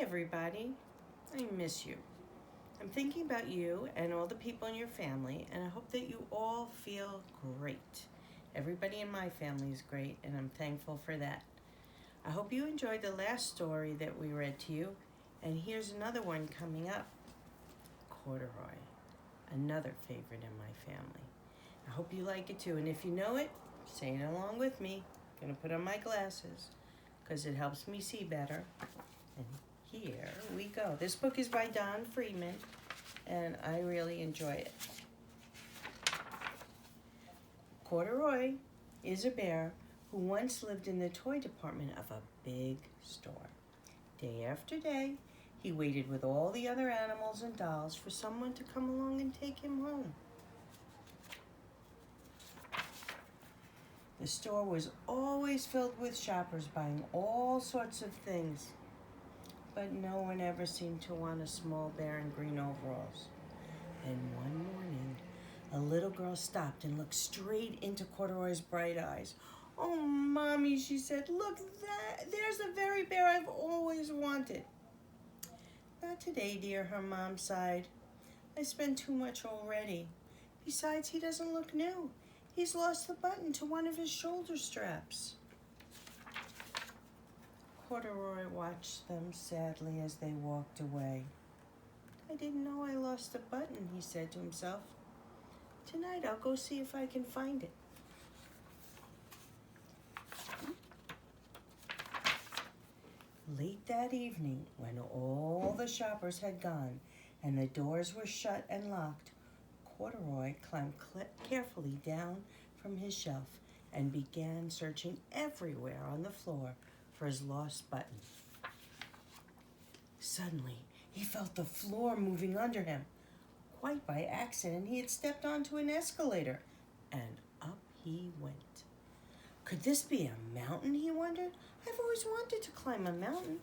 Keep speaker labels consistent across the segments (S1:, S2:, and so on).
S1: everybody. I miss you. I'm thinking about you and all the people in your family, and I hope that you all feel great. Everybody in my family is great, and I'm thankful for that. I hope you enjoyed the last story that we read to you, and here's another one coming up. Corduroy, another favorite in my family. I hope you like it too, and if you know it, say it along with me. I'm gonna put on my glasses because it helps me see better. And here we go. This book is by Don Freeman, and I really enjoy it. Corduroy is a bear who once lived in the toy department of a big store. Day after day, he waited with all the other animals and dolls for someone to come along and take him home. The store was always filled with shoppers buying all sorts of things, but no one ever seemed to want a small bear in green overalls. Then one morning, a little girl stopped and looked straight into Corduroy's bright eyes. "Oh, Mommy," she said, "look, there's the very bear I've always wanted." "Not today, dear," her mom sighed. "I spent too much already. Besides, he doesn't look new. He's lost the button to one of his shoulder straps." Corduroy watched them sadly as they walked away. "I didn't know I lost a button," he said to himself. "Tonight I'll go see if I can find it." Late that evening, when all the shoppers had gone and the doors were shut and locked, Corduroy climbed carefully down from his shelf and began searching everywhere on the floor for his lost button. Suddenly, he felt the floor moving under him. Quite by accident, he had stepped onto an escalator, and up he went. Could this be a mountain, he wondered? I've always wanted to climb a mountain.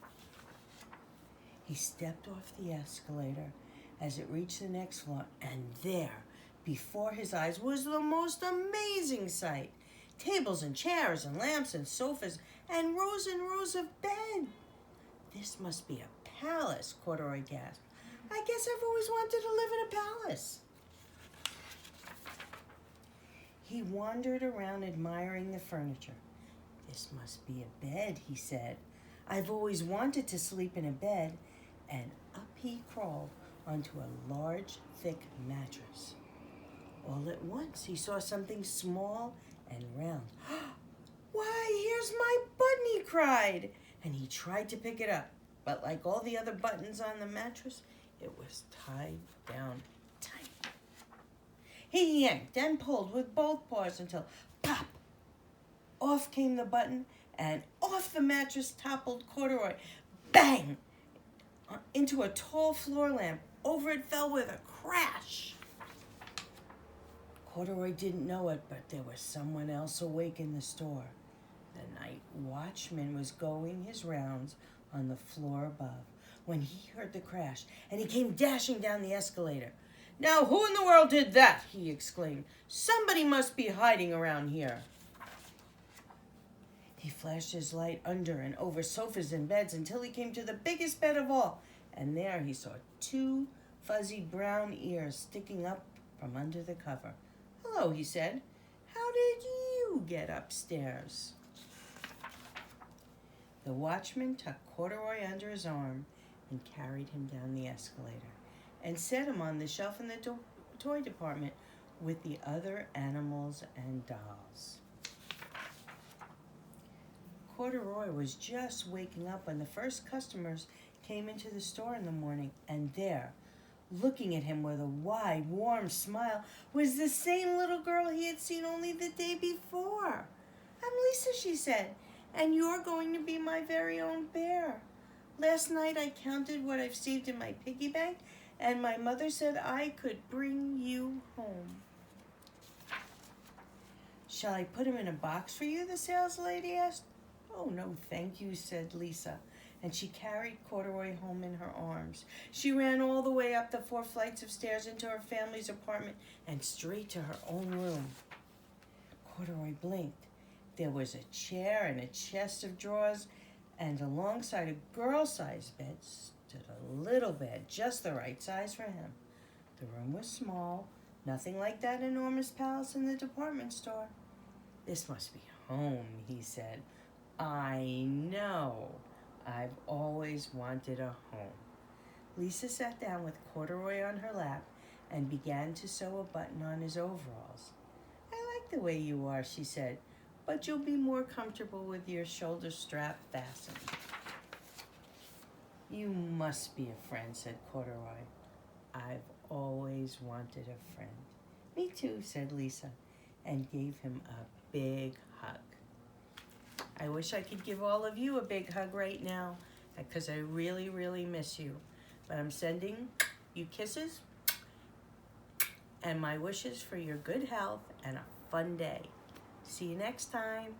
S1: He stepped off the escalator as it reached the next floor, and there, before his eyes, was the most amazing sight. Tables and chairs and lamps and sofas and rows of beds. "This must be a palace," Corduroy gasped. "I guess I've always wanted to live in a palace." He wandered around admiring the furniture. "This must be a bed," he said. "I've always wanted to sleep in a bed." And up he crawled onto a large, thick mattress. All at once, he saw something small and round. "Why, here's my button," he cried. And he tried to pick it up, but like all the other buttons on the mattress, it was tied down tight. He yanked and pulled with both paws until, pop! Off came the button, and off the mattress toppled Corduroy. Bang! Into a tall floor lamp. Over it fell with a crash. Corduroy didn't know it, but there was someone else awake in the store. The night watchman was going his rounds on the floor above when he heard the crash, and he came dashing down the escalator. "Now, who in the world did that?" he exclaimed. "Somebody must be hiding around here." He flashed his light under and over sofas and beds until he came to the biggest bed of all, and there he saw 2 fuzzy brown ears sticking up from under the cover. "Hello," he said. "How did you get upstairs?" The watchman tucked Corduroy under his arm and carried him down the escalator and set him on the shelf in the toy department with the other animals and dolls. Corduroy was just waking up when the first customers came into the store in the morning, and there, looking at him with a wide, warm smile, was the same little girl he had seen only the day before. "I'm Lisa," she said, "and you're going to be my very own bear. Last night I counted what I've saved in my piggy bank, and my mother said I could bring you home." "Shall I put him in a box for you?" the sales lady asked. "Oh, no, thank you," said Lisa, and she carried Corduroy home in her arms. She ran all the way up the 4 flights of stairs into her family's apartment and straight to her own room. Corduroy blinked. There was a chair and a chest of drawers And alongside a girl-sized bed stood a little bed, just the right size for him. The room was small, nothing like that enormous palace in the department store. This must be home, he said. I know. I've always wanted a home. Lisa sat down with Corduroy on her lap and began to sew a button on his overalls. I like the way you are, she said, but you'll be more comfortable with your shoulder strap fastened. You must be a friend, said Corduroy. I've always wanted a friend. Me too, said Lisa, and gave him a big hug. I wish I could give all of you a big hug right now, because I really, really miss you. But I'm sending you kisses and my wishes for your good health and a fun day. See you next time.